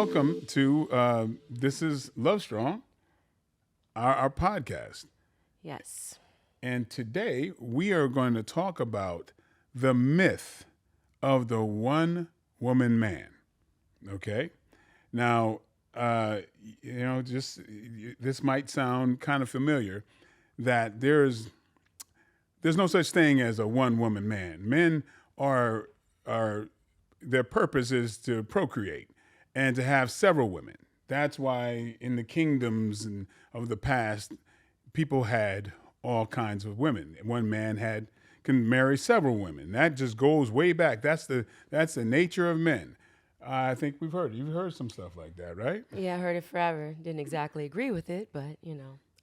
welcome to this is LuvStrong, our podcast. Yes. And today we are going to talk about the myth of the one woman man. Okay? Now, just this might sound kind of familiar that there's no such thing as a one woman man. Men are their purpose is to procreate and to have several women. That's why in the kingdoms of the past, people had all kinds of women. One man can marry several women. That just goes way back. That's the nature of men. I think you've heard some stuff like that, right? Yeah, I heard it forever. Didn't exactly agree with it, but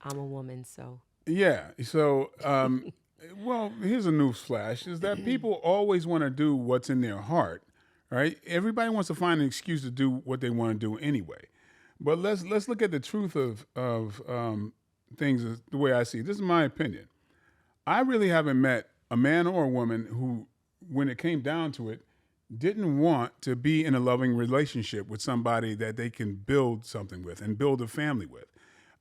I'm a woman, so. Yeah. So, well, here's a news flash: is that people always want to do what's in their heart, right? Everybody wants to find an excuse to do what they want to do anyway. But let's look at the truth of things the way I see it. This is my opinion. I really haven't met a man or a woman who, when it came down to it, didn't want to be in a loving relationship with somebody that they can build something with and build a family with.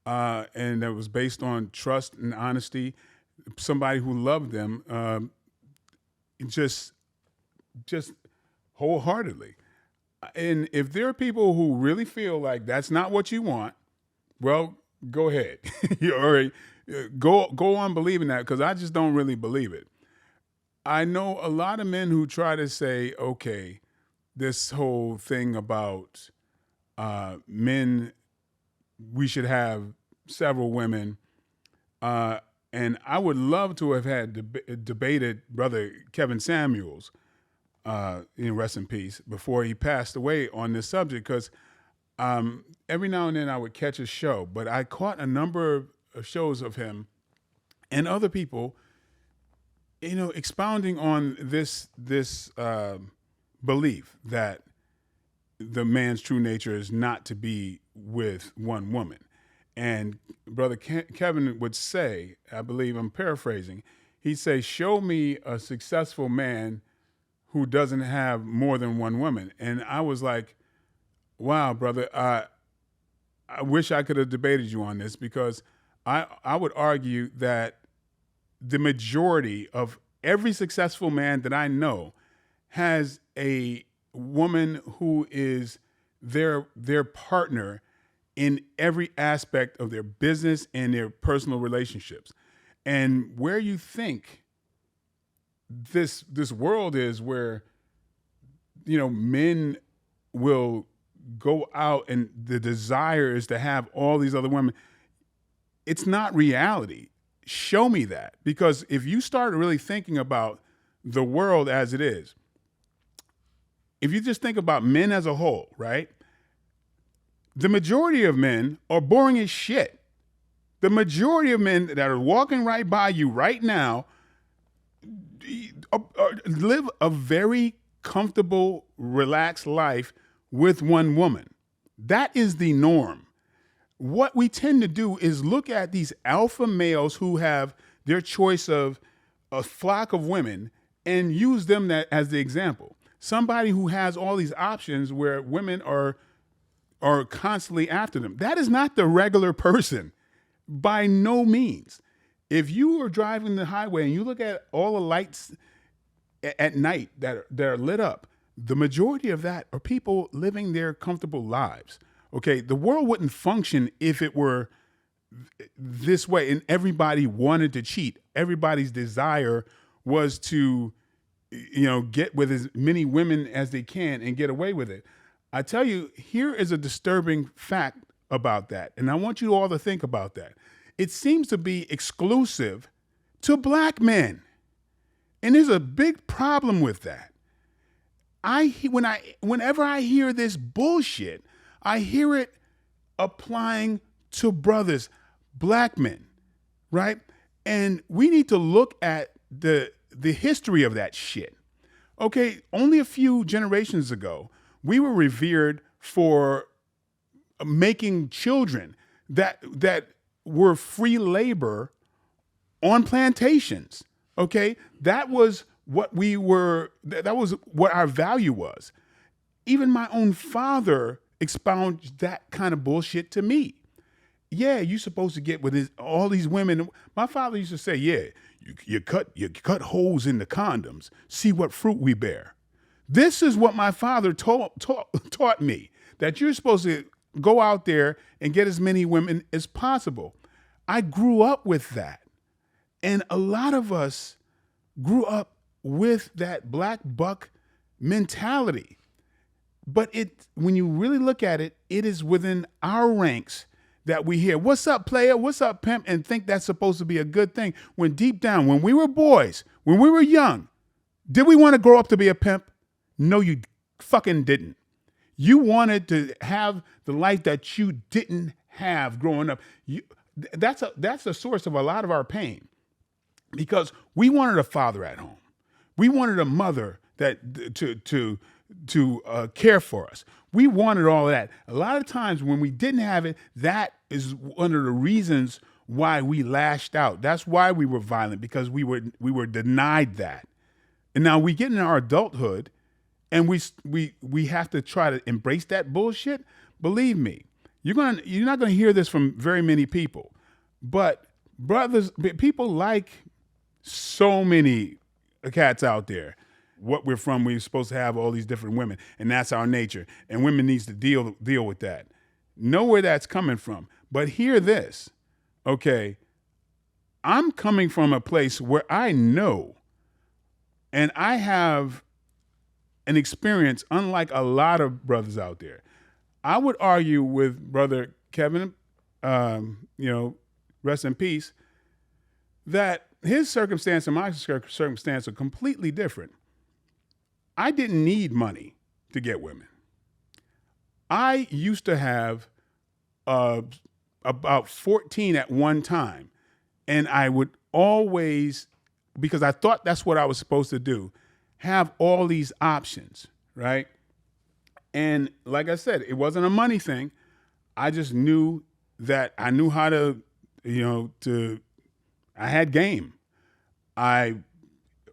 And that was based on trust and honesty, somebody who loved them just wholeheartedly. And if there are people who really feel like that's not what you want, well, go ahead. Or go on believing that, because I just don't really believe it. I know a lot of men who try to say, okay, this whole thing about men, we should have several women. And I would love to have had debated Brother Kevin Samuels, rest in peace, before he passed away on this subject, because every now and then I would catch a show, but I caught a number of shows of him and other people expounding on this belief that the man's true nature is not to be with one woman. And Brother Kevin would say, I believe I'm paraphrasing, he'd say, show me a successful man who doesn't have more than one woman. And I was like, wow, brother, I wish I could have debated you on this, because I would argue that the majority of every successful man that I know has a woman who is their partner in every aspect of their business and their personal relationships. And where you think this world is, where men will go out and the desire is to have all these other women, it's not reality. Show me that. Because if you start really thinking about the world as it is, if you just think about men as a whole, right? The majority of men are boring as shit. The majority of men that are walking right by you right now live a very comfortable, relaxed life with one woman. That is the norm. What we tend to do is look at these alpha males who have their choice of a flock of women and use them as the example. Somebody who has all these options where women are constantly after them. That is not the regular person, by no means. If you are driving the highway and you look at all the lights at night that are lit up, the majority of that are people living their comfortable lives. Okay, the world wouldn't function if it were this way and everybody wanted to cheat. Everybody's desire was to, get with as many women as they can and get away with it. I tell you, here is a disturbing fact about that, and I want you all to think about that. It seems to be exclusive to black men, and there's a big problem with that. Whenever I hear this bullshit, I hear it applying to brothers, black men, right? And we need to look at the history of that shit. Okay, only a few generations ago, we were revered for making children that were free labor on plantations. Okay, that was what we were. That was what our value was. Even my own father expound that kind of bullshit to me. Yeah, you're supposed to get with all these women. My father used to say, yeah, you cut holes in the condoms, see what fruit we bear. This is what my father taught me, that you're supposed to go out there and get as many women as possible. I grew up with that. And a lot of us grew up with that black buck mentality. But when you really look at it, it is within our ranks that we hear, what's up, player? What's up, pimp? And think that's supposed to be a good thing. When deep down, when we were boys, when we were young, did we want to grow up to be a pimp? No, you fucking didn't. You wanted to have the life that you didn't have growing up. That's the source of a lot of our pain, because we wanted a father at home. We wanted a mother that to care for us. We wanted all of that. A lot of times when we didn't have it, that is one of the reasons why we lashed out. That's why we were violent, because we were denied that. And now we get in our adulthood, and we have to try to embrace that bullshit. Believe me, you're not gonna hear this from very many people, but brothers, people like so many cats out there. What we're from, we're supposed to have all these different women, and that's our nature. And women needs to deal with that. Know where that's coming from. But hear this, okay? I'm coming from a place where I know, and I have an experience unlike a lot of brothers out there. I would argue with Brother Kevin, rest in peace, that his circumstance and my circumstance are completely different. I didn't need money to get women. I used to have about 14 at one time, and I would always, because I thought that's what I was supposed to do, have all these options, right? And like I said, it wasn't a money thing. I just knew that I knew how to, I had game.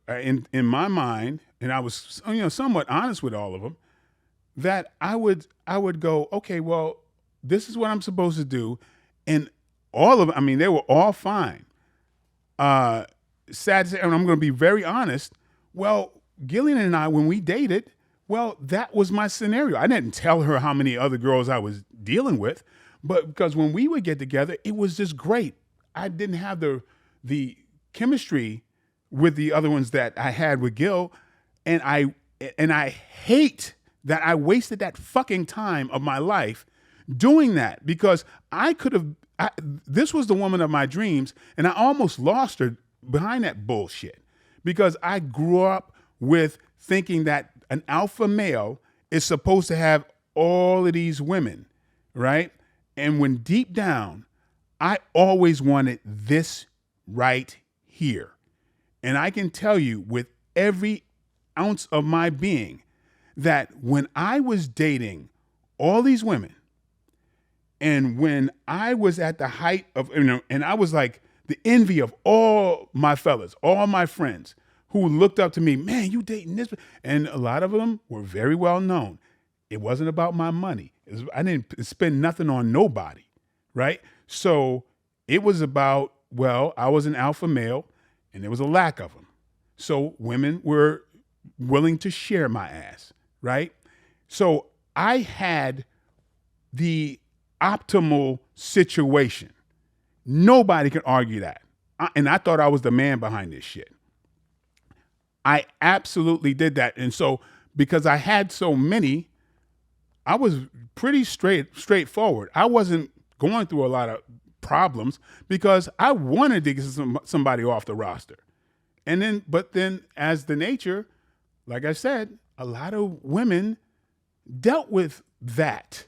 In my mind, and I was, somewhat honest with all of them, that I would go, okay, well, this is what I'm supposed to do. And all of them, I mean, they were all fine. Sad to say, and I'm going to be very honest. Well, Gillian and I, when we dated, well, that was my scenario. I didn't tell her how many other girls I was dealing with, but because when we would get together, it was just great. I didn't have the chemistry with the other ones that I had with Gil, and I hate that I wasted that fucking time of my life doing that, because I could have. This was the woman of my dreams, and I almost lost her behind that bullshit, because I grew up with thinking that an alpha male is supposed to have all of these women, right? And when deep down, I always wanted this right here. And I can tell you with every ounce of my being that when I was dating all these women, and when I was at the height of, and I was like the envy of all my fellas, all my friends who looked up to me, man, you dating this? And a lot of them were very well known. It wasn't about my money. I didn't spend nothing on nobody, right? So it was about, well, I was an alpha male, and there was a lack of them. So women were willing to share my ass, right? So I had the optimal situation. Nobody can argue that. And I thought I was the man behind this shit. I absolutely did that. And so because I had so many, I was pretty straightforward. I wasn't going through a lot of problems because I wanted to get somebody off the roster. But then as the nature, like I said, a lot of women dealt with that.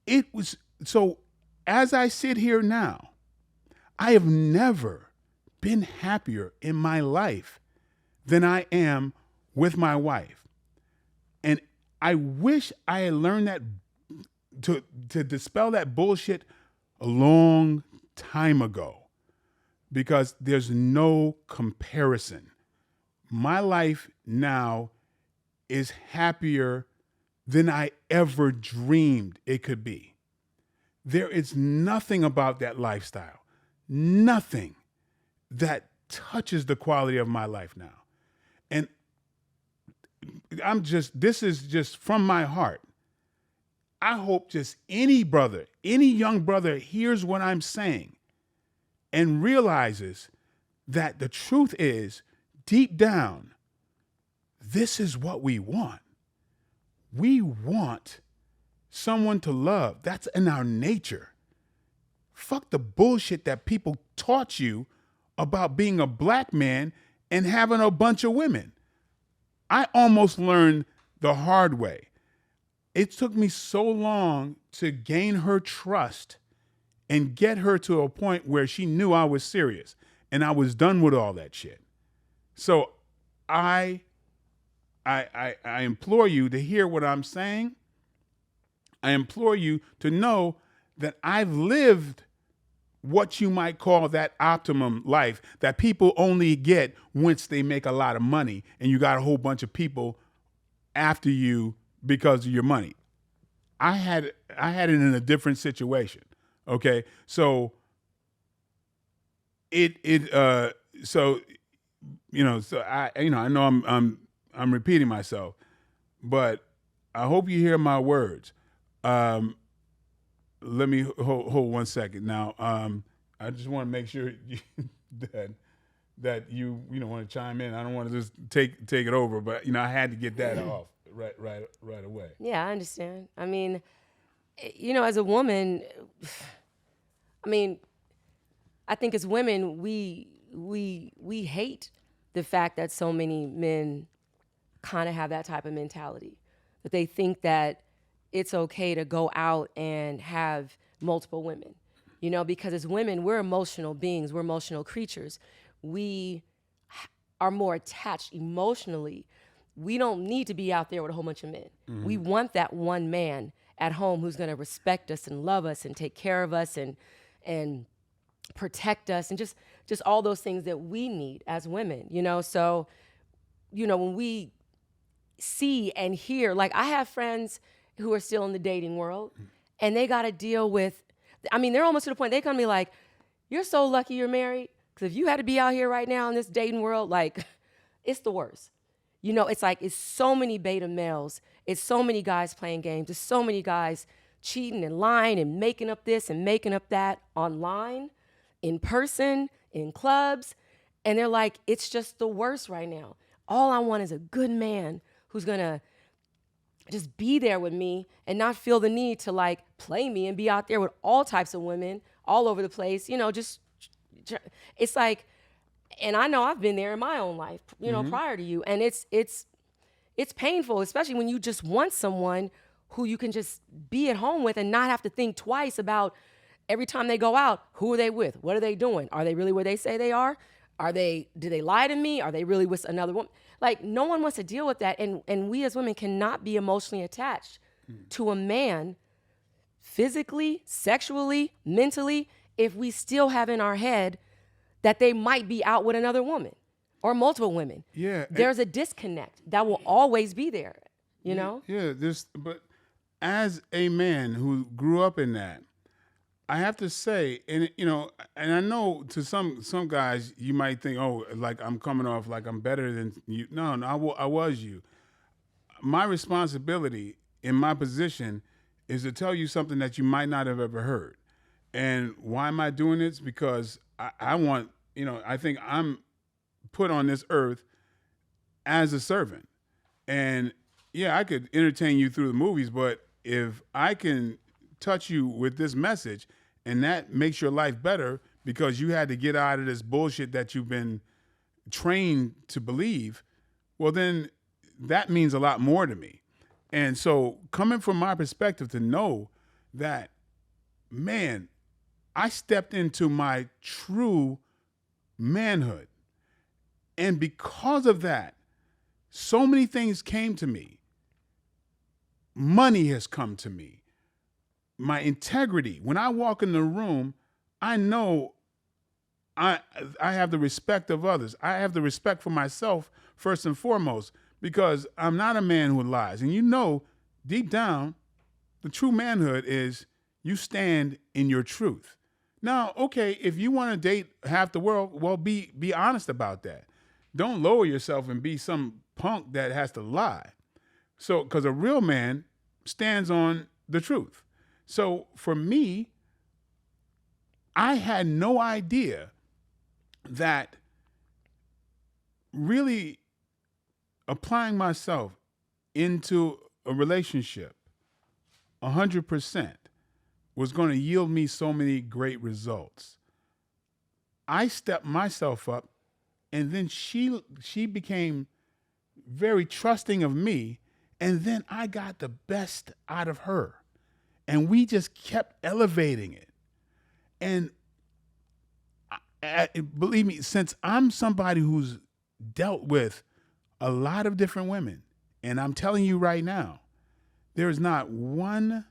It was, so as I sit here now, I have never been happier in my life than I am with my wife. And I wish I had learned that to dispel that bullshit a long time ago, because there's no comparison. My life now is happier than I ever dreamed it could be. There is nothing about that lifestyle, nothing that touches the quality of my life now. And this is just from my heart. I hope just any brother, any young brother hears what I'm saying and realizes that the truth is, deep down, this is what we want. We want someone to love. That's in our nature. Fuck the bullshit that people taught you about being a black man and having a bunch of women. I almost learned the hard way. It took me so long to gain her trust and get her to a point where she knew I was serious and I was done with all that shit. So I implore you to hear what I'm saying. I implore you to know that I've lived what you might call that optimum life that people only get once they make a lot of money and you got a whole bunch of people after you because of your money. I had it in a different situation. Okay. So I know I'm repeating myself, but I hope you hear my words. Let me hold 1 second. Now, I just want to make sure that you want to chime in. I don't want to just take it over, but I had to get that off right away. Yeah, I understand. I mean, as a woman, I mean, I think as women, we hate the fact that so many men kind of have that type of mentality, that they think that it's okay to go out and have multiple women, because as women, we're emotional beings, we're emotional creatures. We are more attached emotionally. We don't need to be out there with a whole bunch of men. Mm-hmm. We want that one man at home who's going to respect us and love us and take care of us and protect us and just all those things that we need as women, So, when we see and hear, like I have friends who are still in the dating world and they got to deal with, they're almost to the point they come to me like, you're so lucky you're married. Because if you had to be out here right now in this dating world, like it's the worst. It's like, it's so many beta males. It's so many guys playing games. There's so many guys cheating and lying and making up this and making up that online, in person, in clubs. And they're like, it's just the worst right now. All I want is a good man who's going to just be there with me and not feel the need to like play me and be out there with all types of women all over the place. It's like, and I know I've been there in my own life, prior to you. And it's painful, especially when you just want someone who you can just be at home with and not have to think twice about every time they go out, who are they with? What are they doing? Are they really where they say they are? Do they lie to me? Are they really with another woman? Like, no one wants to deal with that. And we as women cannot be emotionally attached to a man physically, sexually, mentally, if we still have in our head that they might be out with another woman or multiple women. Yeah. There's a disconnect that will always be there, know? Yeah, but as a man who grew up in that, I have to say, and I know to some guys you might think, oh, like I'm coming off like I'm better than you. No, I was you. My responsibility in my position is to tell you something that you might not have ever heard. And why am I doing this? Because I want, I think I'm put on this earth as a servant. And yeah, I could entertain you through the movies, but if I can touch you with this message and that makes your life better because you had to get out of this bullshit that you've been trained to believe, well, then that means a lot more to me. And so coming from my perspective to know that, man, I stepped into my true manhood. And because of that, so many things came to me. Money has come to me. My integrity. When I walk in the room, I know I have the respect of others. I have the respect for myself first and foremost because I'm not a man who lies. And deep down, the true manhood is you stand in your truth. Now, okay, if you want to date half the world, well, be honest about that. Don't lower yourself and be some punk that has to lie. So, because a real man stands on the truth. So for me, I had no idea that really applying myself into a relationship 100% was going to yield me so many great results. I stepped myself up, and then she became very trusting of me, and then I got the best out of her. And we just kept elevating it. And believe me, since I'm somebody who's dealt with a lot of different women, and I'm telling you right now, there is not one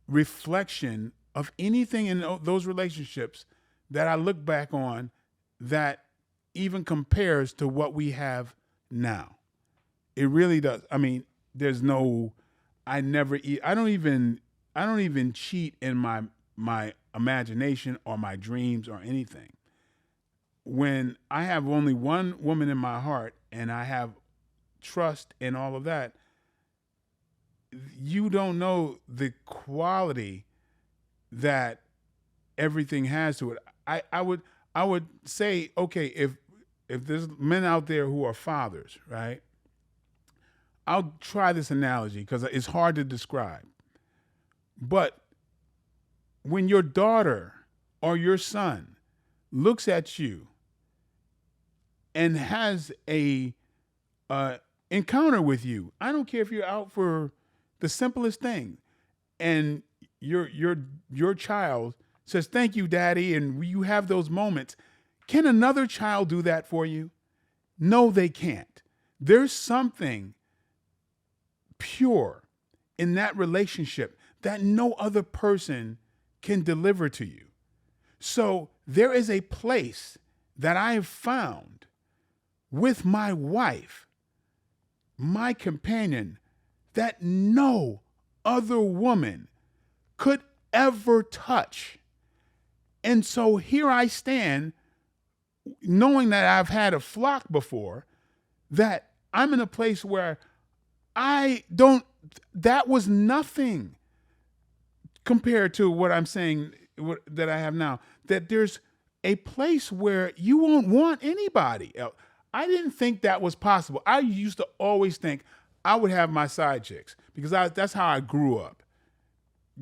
reflection of anything in those relationships that I look back on that even compares to what we have now. It really does. I mean, there's no, I don't even cheat in my imagination or my dreams or anything. When I have only one woman in my heart and I have trust and all of that, you don't know the quality that everything has to it. I would say, okay, if there's men out there who are fathers, right? I'll try this analogy because it's hard to describe. But when your daughter or your son looks at you and has a encounter with you, I don't care if you're out for the simplest thing, and your child says, "Thank you, Daddy," and you have those moments, can another child do that for you? No, they can't. There's something pure in that relationship that no other person can deliver to you. So there is a place that I have found with my wife, my companion, that no other woman could ever touch. And so here I stand, knowing that I've had a flock before, that I'm in a place where that was nothing compared to what I'm saying that I have now, that there's a place where you won't want anybody else. I didn't think that was possible. I used to always think I would have my side chicks because that's how I grew up.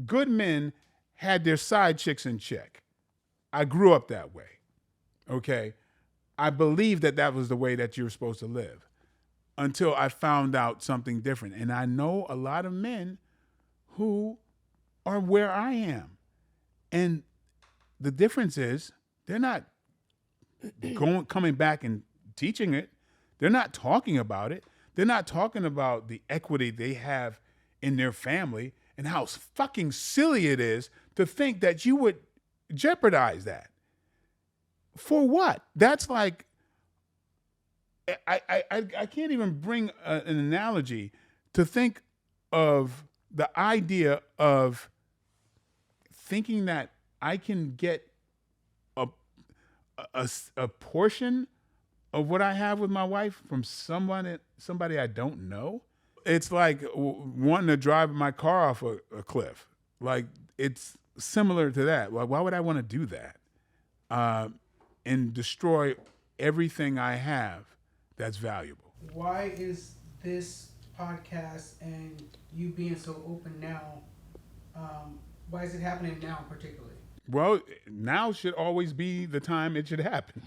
Good men had their side chicks in check. I grew up that way, okay? I believed that was the way that you were supposed to live until I found out something different. And I know a lot of men who are where I am. And the difference is they're not coming back and teaching it. They're not talking about it. They're not talking about the equity they have in their family and how fucking silly it is to think that you would jeopardize that. For what? That's like, I can't even bring an analogy to think of the idea of thinking that I can get a portion of what I have with my wife from somebody I don't know. It's like wanting to drive my car off a cliff. Like, it's similar to that. Like, why would I want to do that and destroy everything I have that's valuable? Why is this podcast and you being so open now, why is it happening now particularly? Well, now should always be the time it should happen.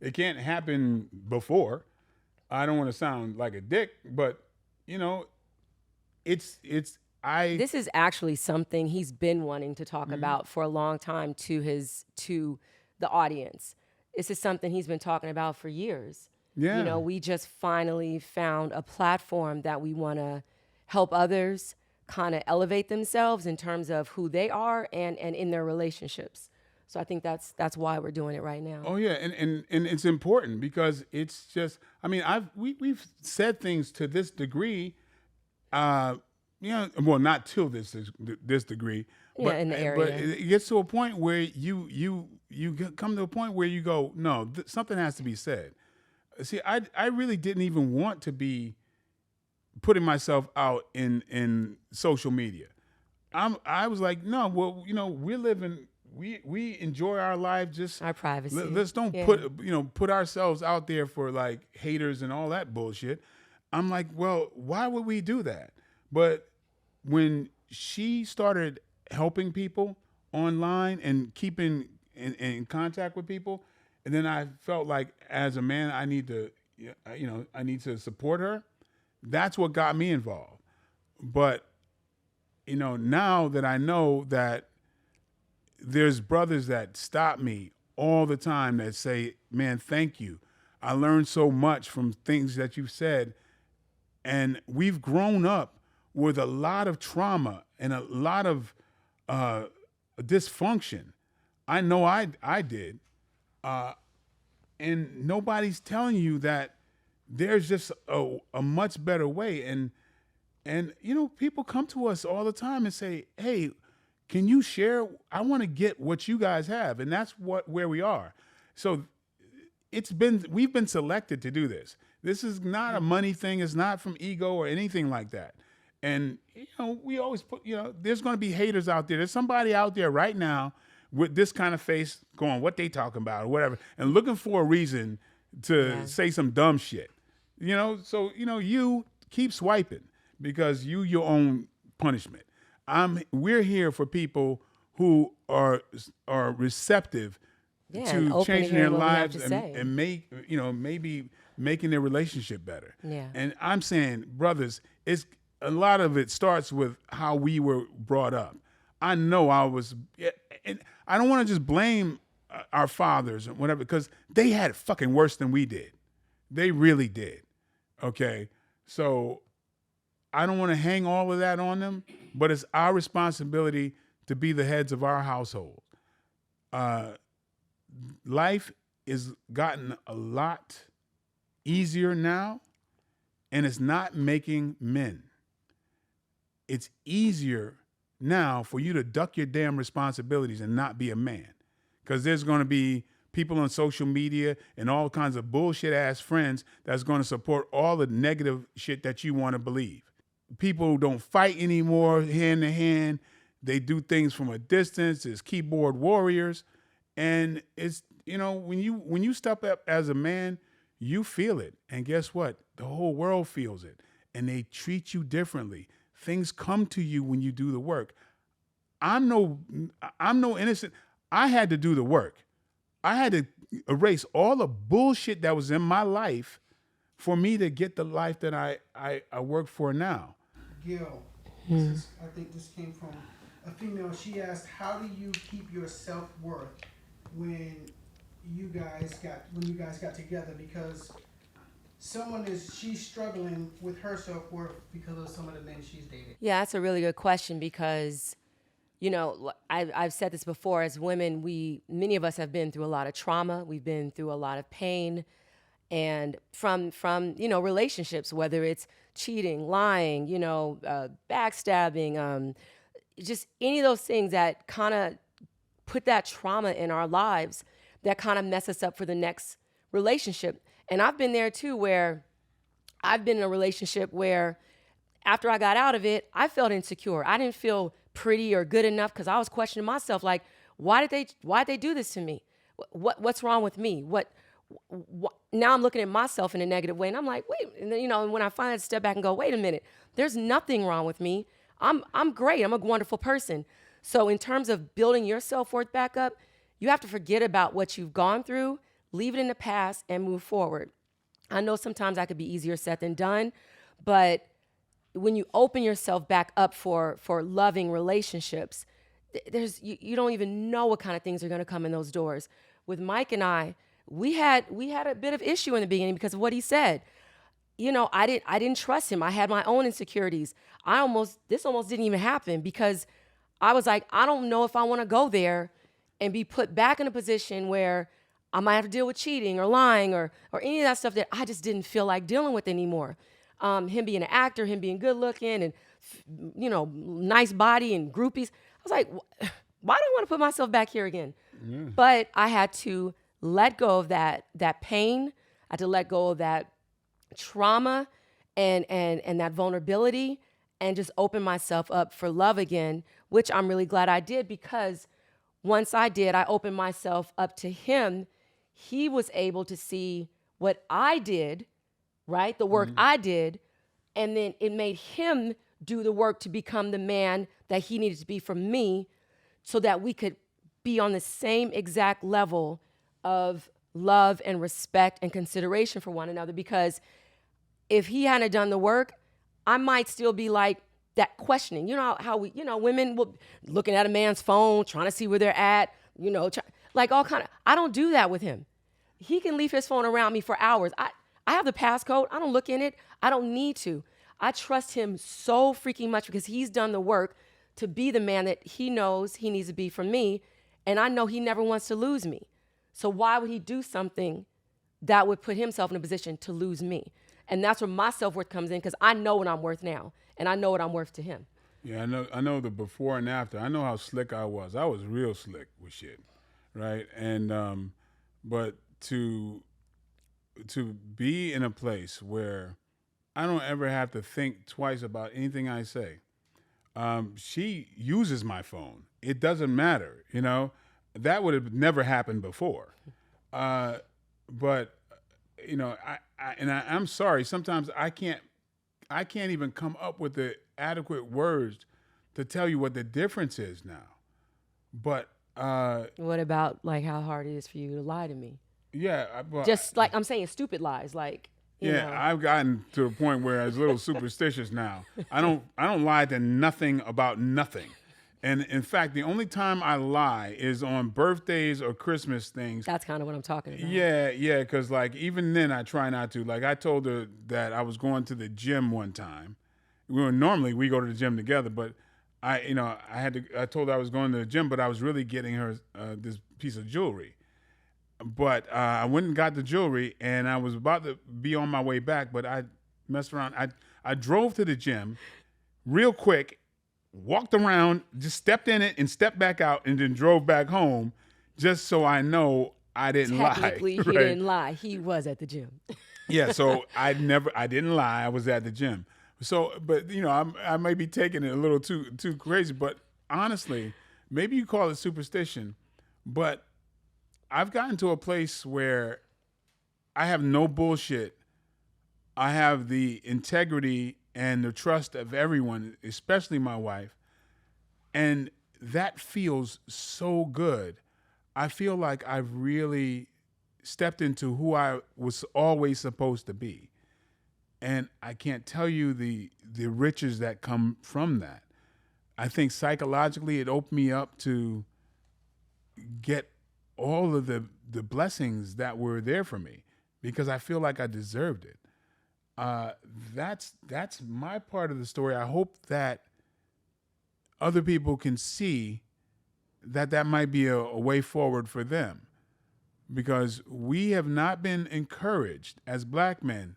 It can't happen before. I don't want to sound like a dick, but this is actually something he's been wanting to talk about for a long time to the audience. This is something he's been talking about for years. Yeah. We just finally found a platform that we want to help others kind of elevate themselves in terms of who they are and in their relationships. So I think that's why we're doing it right now. Oh yeah, and it's important because it's just, I mean, we've said things to this degree Uh, well, not till this degree, Yeah, in the but area. it gets to a point where come to a point where you go, no, something has to be said. See, I really didn't even want to be putting myself out in social media. I was like, no, well, we're living, we enjoy our life. Just Our privacy. let's don't Yeah. put ourselves out there for like haters and all that bullshit. I'm like, well, why would we do that? But when she started helping people online and keeping in contact with people, and then I felt like as a man, I need to support her. That's what got me involved. But now that I know that there's brothers that stop me all the time that say, man, thank you. I learned so much from things that you've said. And we've grown up with a lot of trauma and a lot of dysfunction. I know I did. And nobody's telling you that there's just a much better way. And people come to us all the time and say, hey, can you share? I want to get what you guys have. And that's where we are. So we've been selected to do this. This is not a money thing. It's not from ego or anything like that. And, we always there's going to be haters out there. There's somebody out there right now with this kind of face going, what they talking about or whatever, and looking for a reason to say some dumb shit. So, you keep swiping because your own punishment. We're here for people who are receptive Yeah, and to open to changing hearing their what we have lives to say. and maybe making their relationship better. Yeah. And I'm saying, brothers, it's a lot of it starts with how we were brought up. I know and I don't want to just blame our fathers or whatever, because they had it fucking worse than we did. They really did. Okay. So I don't want to hang all of that on them, but it's our responsibility to be the heads of our household. Life is gotten a lot easier now, and it's not making men. It's easier now for you to duck your damn responsibilities and not be a man, because there's going to be people on social media and all kinds of bullshit ass friends that's going to support all the negative shit that you want to believe. People don't fight anymore hand to hand. They do things from a distance. There's keyboard warriors. And it's, when you step up as a man, you feel it. And guess what? The whole world feels it. And they treat you differently. Things come to you when you do the work. I'm no innocent. I had to do the work. I had to erase all the bullshit that was in my life for me to get the life that I work for now. Gil, I think this came from a female. She asked, how do you keep your self-worth when you guys got together? Because she's struggling with her self-worth because of some of the men she's dated. Yeah, that's a really good question because, I've said this before. As women, many of us have been through a lot of trauma. We've been through a lot of pain, and from relationships, whether it's cheating, lying, backstabbing, just any of those things that kind of put that trauma in our lives that kind of mess us up for the next relationship. And I've been there too, where I've been in a relationship where after I got out of it, I felt insecure. I didn't feel pretty or good enough because I was questioning myself, like, why'd they do this to me? What's wrong with me? What now I'm looking at myself in a negative way, and I'm like, wait, and then, when I finally step back and go, wait a minute, there's nothing wrong with me. I'm great. I'm a wonderful person. So in terms of building your self-worth back up, you have to forget about what you've gone through, leave it in the past, and move forward. I know sometimes that could be easier said than done, but when you open yourself back up for loving relationships, you don't even know what kind of things are going to come in those doors. With Mike and I, we had a bit of issue in the beginning because of what he said. I didn't trust him. I had my own insecurities. This almost didn't even happen because I was like, I don't know if I want to go there and be put back in a position where I might have to deal with cheating or lying or any of that stuff that I just didn't feel like dealing with anymore. him being an actor, him being good looking, and nice body and groupies. I was like, why do I want to put myself back here again? But I had to let go of that pain. I had to let go of that trauma and that vulnerability, and just open myself up for love again, which I'm really glad I did, because once I did, I opened myself up to him. He was able to see what I did, right? The work I did. And then it made him do the work to become the man that he needed to be for me, so that we could be on the same exact level of love and respect and consideration for one another. Because if he hadn't done the work, I might still be like that questioning. You know how we, women will looking at a man's phone, trying to see where they're at, like all kind of. I don't do that with him. He can leave his phone around me for hours. I have the passcode. I don't look in it. I don't need to. I trust him so freaking much because he's done the work to be the man that he knows he needs to be for me. And I know he never wants to lose me. So why would he do something that would put himself in a position to lose me? And that's where my self-worth comes in, because I know what I'm worth now, and I know what I'm worth to him. Yeah, I know the before and after. I know how slick I was. I was real slick with shit, right? And but to be in a place where I don't ever have to think twice about anything I say. She uses my phone. It doesn't matter, That would have never happened before. But I'm sorry. Sometimes I can't even come up with the adequate words to tell you what the difference is now. But what about like how hard it is for you to lie to me? Yeah, just like I'm saying, stupid lies, like. I've gotten to a point where I'm a little superstitious now. I don't lie to nothing about nothing. And in fact, the only time I lie is on birthdays or Christmas things. That's kind of what I'm talking about. Yeah, because like even then I try not to. Like I told her that I was going to the gym one time. Normally we go to the gym together, but I told her I was going to the gym, but I was really getting her this piece of jewelry. But I went and got the jewelry, and I was about to be on my way back, but I messed around. I drove to the gym real quick, walked around, just stepped in it and stepped back out, and then drove back home just so I know I didn't lie. Technically, he didn't lie. He was at the gym. Yeah, so I didn't lie. I was at the gym. So, but, I may be taking it a little too crazy, but honestly, maybe you call it superstition, but I've gotten to a place where I have no bullshit. I have the integrity and the trust of everyone, especially my wife. And that feels so good. I feel like I've really stepped into who I was always supposed to be. And I can't tell you the riches that come from that. I think psychologically it opened me up to get all of the blessings that were there for me because I feel like I deserved it. That's my part of the story. I hope that other people can see that might be a way forward for them, because we have not been encouraged as black men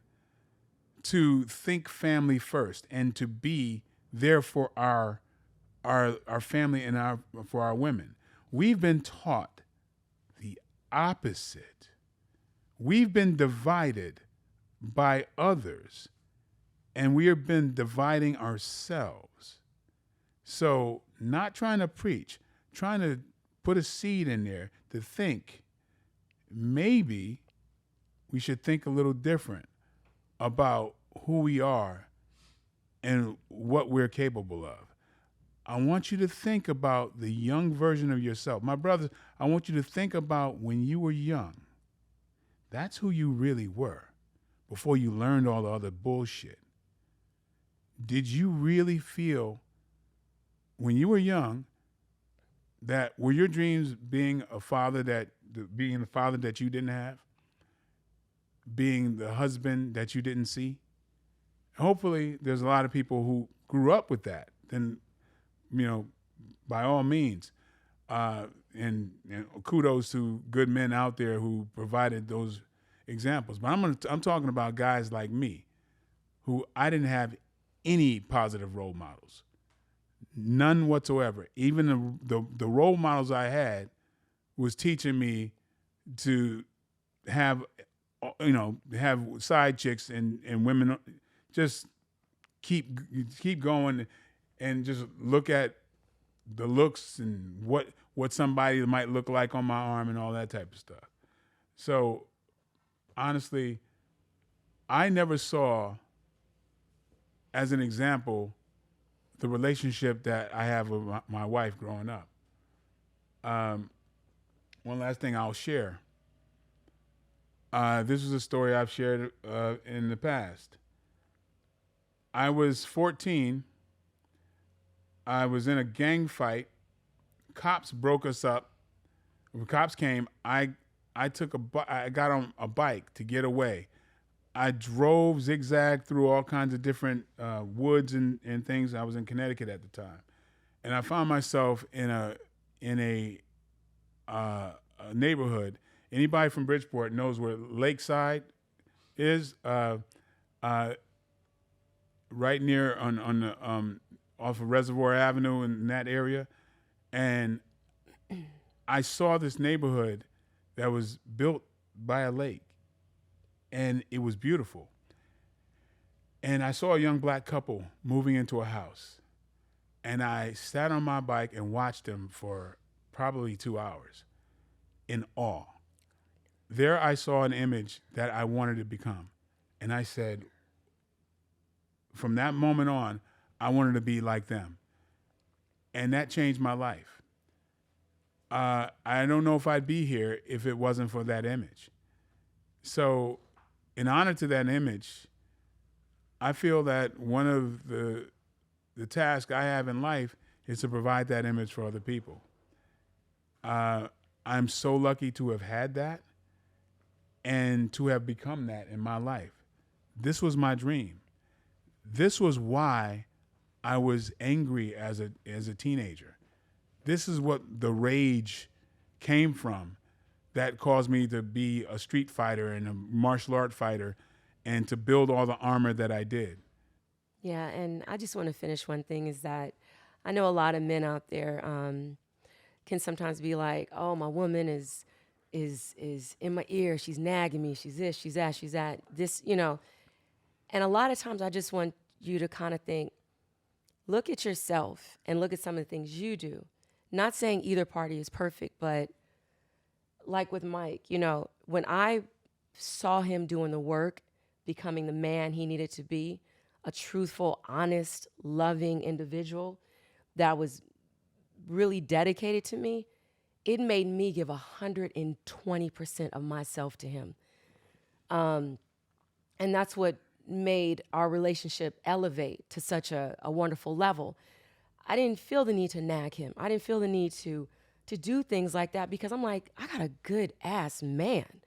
to think family first and to be there for our family and for our women. We've been taught the opposite. We've been divided by others, and we have been dividing ourselves. So not trying to preach, trying to put a seed in there to think maybe we should think a little different about who we are and what we're capable of. I want you to think about the young version of yourself. My brothers, I want you to think about when you were young. That's who you really were before you learned all the other bullshit. Did you really feel when you were young that were your dreams being the father that you didn't have? Being the husband that you didn't see? Hopefully there's a lot of people who grew up with that. Then, by all means, and kudos to good men out there who provided those examples. But I'm talking about guys like me who I didn't have any positive role models, none whatsoever. Even the role models I had was teaching me to have, have side chicks and women, just keep going, and just look at the looks and what somebody might look like on my arm and all that type of stuff. So honestly, I never saw as an example the relationship that I have with my wife growing up. One last thing I'll share. This is a story I've shared in the past. I was 14. I was in a gang fight. Cops broke us up. When cops came, I got on a bike to get away. I drove zigzag through all kinds of different woods and things. I was in Connecticut at the time, and I found myself in a neighborhood. Anybody from Bridgeport knows where Lakeside is. Right near on the off of Reservoir Avenue in that area, and I saw this neighborhood that was built by a lake, and it was beautiful. And I saw a young black couple moving into a house, and I sat on my bike and watched them for probably 2 hours in awe. There I saw an image that I wanted to become, and I said, from that moment on, I wanted to be like them. And that changed my life. I don't know if I'd be here if it wasn't for that image. So in honor to that image, I feel that one of the tasks I have in life is to provide that image for other people. I'm so lucky to have had that and to have become that in my life. This was my dream. This was why I was angry as a teenager. This is what the rage came from that caused me to be a street fighter and a martial art fighter and to build all the armor that I did. Yeah, and I just want to finish one thing is that I know a lot of men out there can sometimes be like, oh, my woman is in my ear. She's nagging me. She's this, she's that, she's that. This, And a lot of times I just want you to kind of think, look at yourself and look at some of the things you do. Not saying either party is perfect, but like with Mike, when I saw him doing the work, becoming the man he needed to be, a truthful, honest, loving individual that was really dedicated to me, it made me give 120% of myself to him. And that's what made our relationship elevate to such a wonderful level. I didn't feel the need to nag him. I didn't feel the need to do things like that because I'm like, I got a good ass man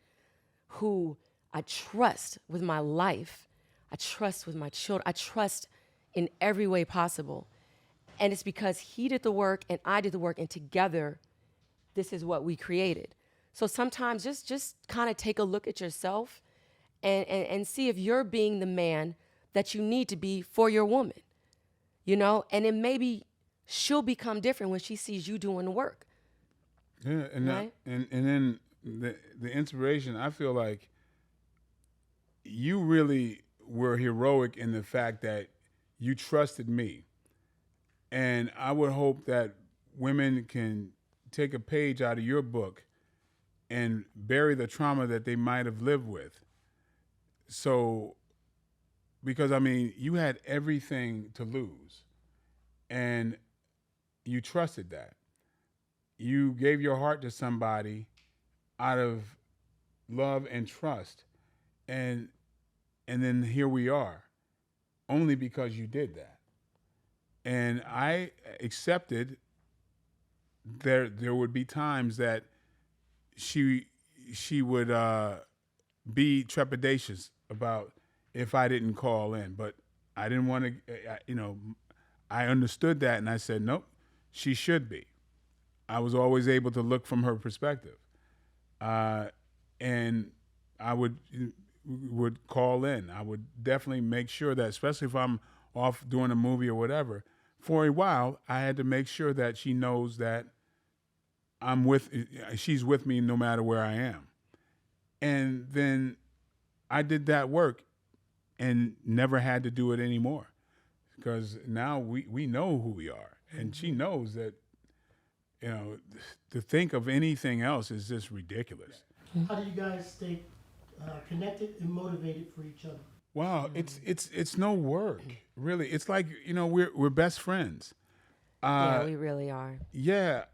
who I trust with my life. I trust with my children. I trust in every way possible. And it's because he did the work and I did the work, and together, this is what we created. So sometimes just kind of take a look at yourself and see if you're being the man that you need to be for your woman, and then maybe she'll become different when she sees you doing the work. Yeah, and right? And then the inspiration, I feel like you really were heroic in the fact that you trusted me. And I would hope that women can take a page out of your book and bury the trauma that they might have lived with. So, because you had everything to lose and you trusted that. You gave your heart to somebody out of love and trust. And then here we are, only because you did that. And I accepted there would be times that she would be trepidatious about if I didn't call in, but I didn't want to. I understood that, and I said, nope, she should be. I was always able to look from her perspective, and I would would call in. I would definitely make sure that, especially if I'm off doing a movie or whatever, for a while, I had to make sure that she knows that she's with me no matter where I am. And then I did that work and never had to do it anymore, because now we know who we are, and she knows that, to think of anything else is just ridiculous. How do you guys stay connected and motivated for each other? Wow, it's no work, really. It's like, we're best friends. Yeah, we really are. Yeah,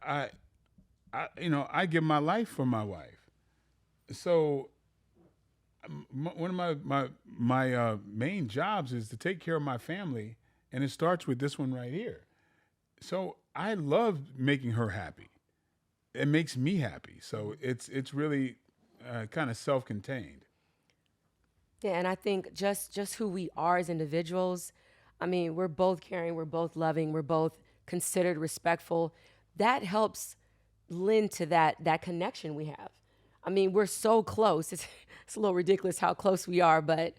I give my life for my wife. So one of my main jobs is to take care of my family, and it starts with this one right here. So I love making her happy. It makes me happy. So it's really kind of self-contained. Yeah, and I think just who we are as individuals, I mean, we're both caring, we're both loving, we're both considered, respectful. That helps lend to that connection we have. I mean, we're so close. It's a little ridiculous how close we are, but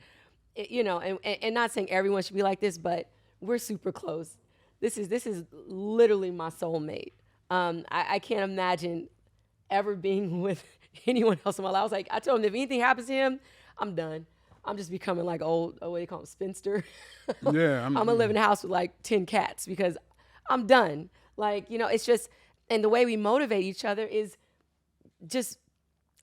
and not saying everyone should be like this, but we're super close. This is literally my soulmate. I can't imagine ever being with anyone else in my life. I told him if anything happens to him, I'm done. I'm just becoming like old, what do you call them, spinster. Yeah, I'm gonna live in a house with like 10 cats because I'm done. It's just, and the way we motivate each other is just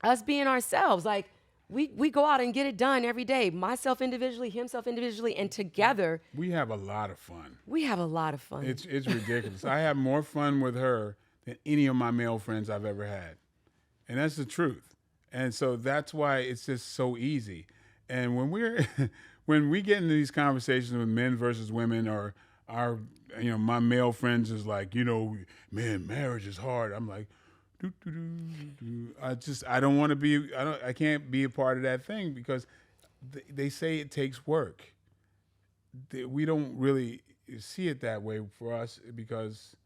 us being ourselves. Like we go out and get it done every day. Myself individually, himself individually, and together. We have a lot of fun. We have a lot of fun. It's ridiculous. I have more fun with her than any of my male friends I've ever had. And that's the truth. And so that's why it's just so easy. And when when we get into these conversations with men versus women, or my male friends is like, man, marriage is hard. I'm like, I don't want to be, I can't be a part of that thing, because they say it takes work. We don't really see it that way for us, because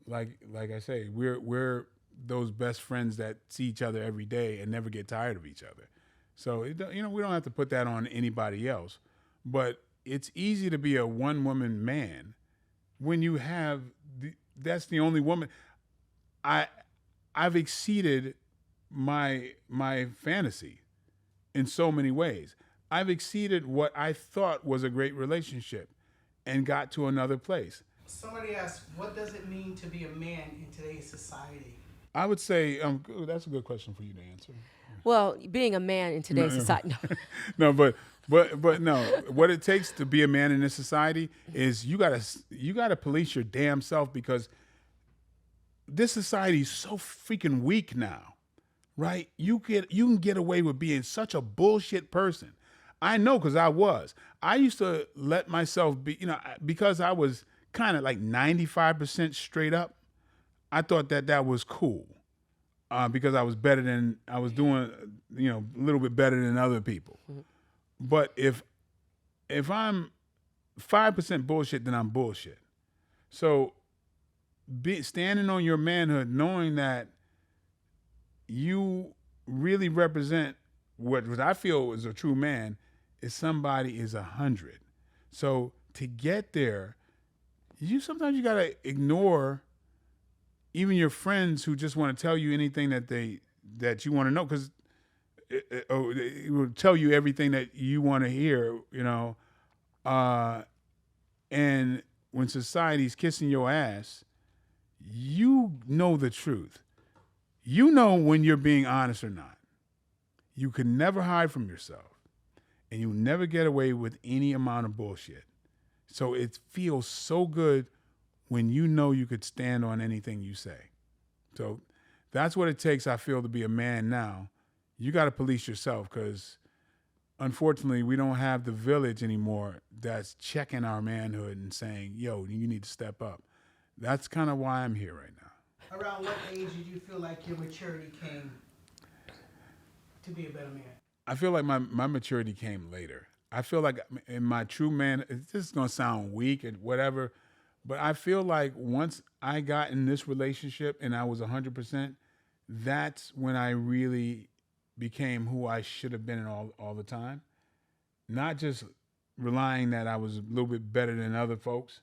like I say, we're those best friends that see each other every day and never get tired of each other. So we don't have to put that on anybody else. But it's easy to be a one-woman man when you have that's the only woman. I've exceeded my fantasy in so many ways. I've exceeded what I thought was a great relationship and got to another place. Somebody asked, what does it mean to be a man in today's society? I would say that's a good question for you to answer. Well, being a man in today's society. No, but no. What it takes to be a man in this society is you gotta police your damn self, because this society is so freaking weak now, right? You can get away with being such a bullshit person. I know, because I used to let myself be, because I was kind of like 95% straight up. I thought that was cool, because I was doing, a little bit better than other people. Mm-hmm. But if I'm 5% bullshit, then I'm bullshit. So standing on your manhood, knowing that you really represent what I feel is a true man, is somebody is 100. So to get there, sometimes you gotta ignore even your friends who just want to tell you anything that you want to know, because it will tell you everything that you want to hear, and when society's kissing your ass, you know the truth. You know when you're being honest or not. You can never hide from yourself, and you never get away with any amount of bullshit. So it feels so good when you know you could stand on anything you say. So that's what it takes, I feel, to be a man now. You got to police yourself, because unfortunately we don't have the village anymore that's checking our manhood and saying, yo, you need to step up. That's kind of why I'm here right now. Around what age did you feel like your maturity came to be a better man? I feel like my maturity came later. I feel like in my true man, this is going to sound weak and whatever, but I feel like once I got in this relationship and I was 100%, that's when I really became who I should have been all the time. Not just relying that I was a little bit better than other folks,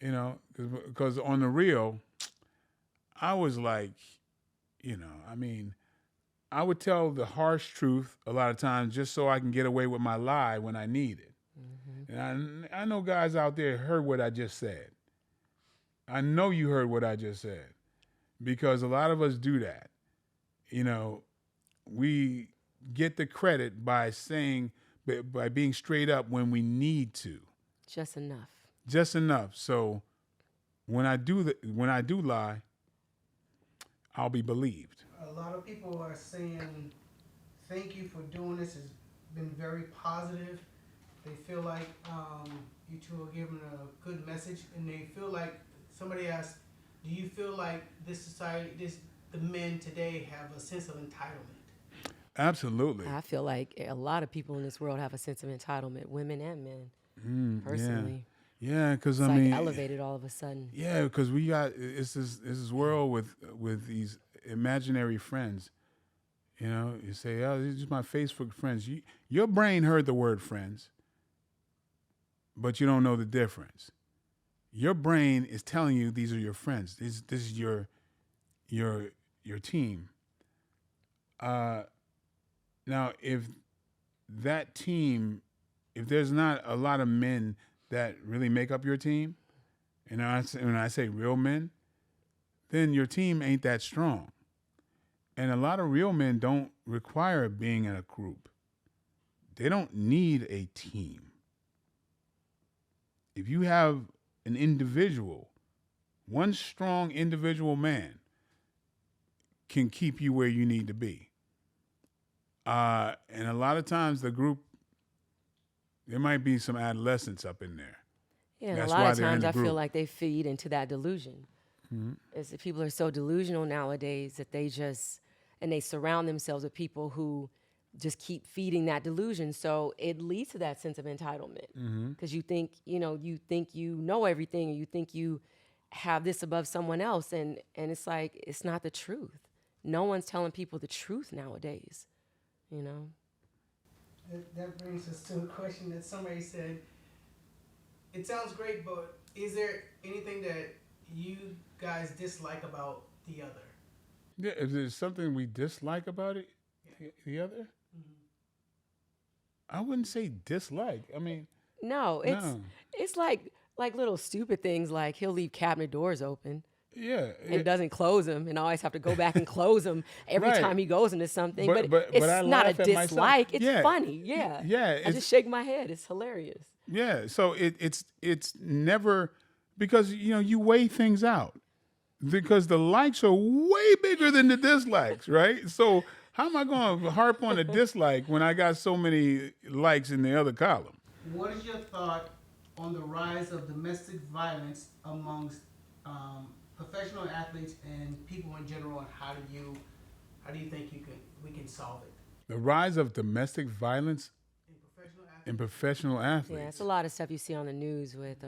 you know, because on the real, I was like, you know, I mean, I would tell the harsh truth a lot of times just so I can get away with my lie when I need it. And I know guys out there heard what I just said. I know you heard what I just said because a lot of us do that. You know, we get the credit by saying, by being straight up when we need to. Just enough. Just enough. So when I do lie, I'll be believed. A lot of people are saying, thank you for doing this. It's been very positive. They feel like you two are giving a good message, and they feel like, somebody asked, do you feel like this society, the men today have a sense of entitlement? Absolutely. I feel like a lot of people in this world have a sense of entitlement, women and men, personally. Yeah, because It's I mean, elevated all of a sudden. Yeah, because we got it's this world with these imaginary friends. You know, you say, "Oh, these are my Facebook friends." Your brain heard the word "friends," but you don't know the difference. Your brain is telling you these are your friends. This is your team. Now, if that team, if there's not a lot of men that really make up your team, and when I say real men, then your team ain't that strong. And a lot of real men don't require being in a group. They don't need a team. If you have an individual, one strong individual man can keep you where you need to be. And a lot of times the group, there might be some adolescents up in there. Yeah, and That's a lot why of they're in times the I feel group. like they feed into that delusion. Is that people are so delusional nowadays that they surround themselves with people who just keep feeding that delusion. So it leads to that sense of entitlement because you think you know everything, or you think you have this above someone else, and it's like it's not the truth. No one's telling people the truth nowadays. You know. That brings us to a question that somebody said. It sounds great, but is there anything that you guys dislike about the other? Yeah, if there's something we dislike about it, the other, I wouldn't say dislike. I mean, No, it's like little stupid things like he'll leave cabinet doors open yeah, and doesn't close them, and I always have to go back and close them every Right. time he goes into something. But It's I not a laugh at myself. dislike. It's Yeah. funny. Yeah. Yeah, I it's- just shake my head. It's hilarious. yeah. So it's never, because you weigh things out, because the likes are way bigger than the dislikes, right? So how am I going to harp on a dislike when I got so many likes in the other column? What is your thought on the rise of domestic violence amongst professional athletes and people in general, and how do you think we can solve it? The rise of domestic violence in professional athletes. Yeah, it's a lot of stuff you see on the news with,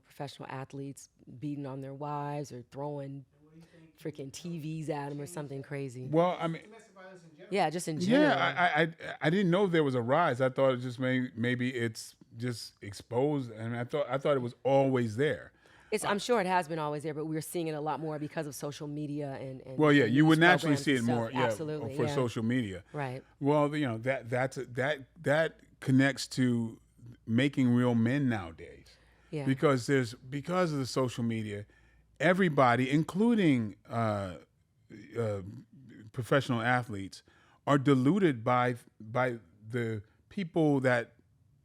professional athletes beating on their wives or throwing freaking TVs at them or something crazy. Well, I mean, Domestic violence in general. Yeah, just in general. yeah, I didn't know there was a rise. I thought it just maybe it's just exposed, and I thought it was always there. I'm sure it has been always there, but we're seeing it a lot more because of social media and Well, yeah, and you would news naturally programs see it and stuff. more, Absolutely, for yeah. social media. Right. Well, that connects to making real men nowadays. Yeah. Because because of the social media, everybody, including professional athletes, are deluded by the people that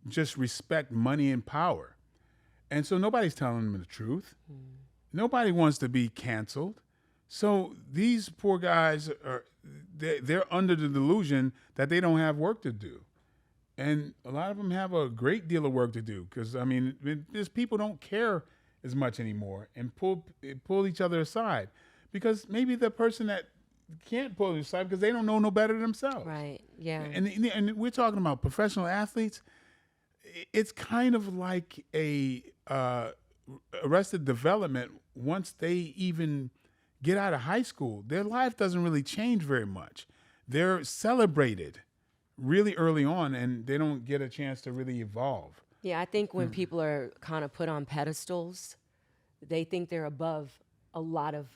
just respect money and power. And so nobody's telling them the truth. Nobody wants to be canceled. So these poor guys they're under the delusion that they don't have work to do. And a lot of them have a great deal of work to do, because, I mean, these people don't care as much anymore and pull each other aside, because maybe the person that can't pull you aside because they don't know no better themselves. Right. Yeah. And we're talking about professional athletes. It's kind of like a arrested development. Once they even get out of high school, their life doesn't really change very much. they're celebrated really early on, and they don't get a chance to really evolve. Yeah, I think when people are kind of put on pedestals, they think they're above a lot of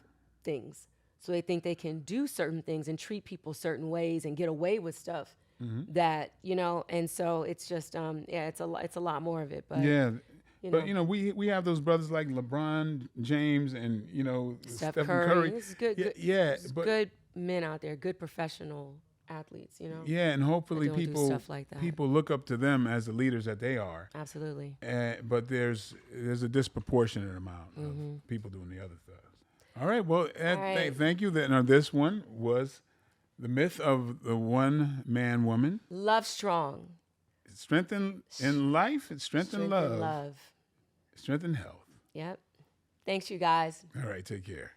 things. So they think they can do certain things and treat people certain ways and get away with stuff that, and so it's just, it's a lot more of it. But Yeah. But know. we have those brothers like LeBron James and Steph Stephen Curry. Curry. This is good. Yeah, but good men out there, good professional athletes, yeah, and hopefully don't do people stuff like that. people look up to them as the leaders that they are. Absolutely. But there's a disproportionate amount of people doing the other stuff. All right. Well, right. thank you. Now, this one was the myth of the one man woman. LuvStrong. Strength in life, and strength in love, love. strength in health. Yep. Thanks, you guys. All right. Take care.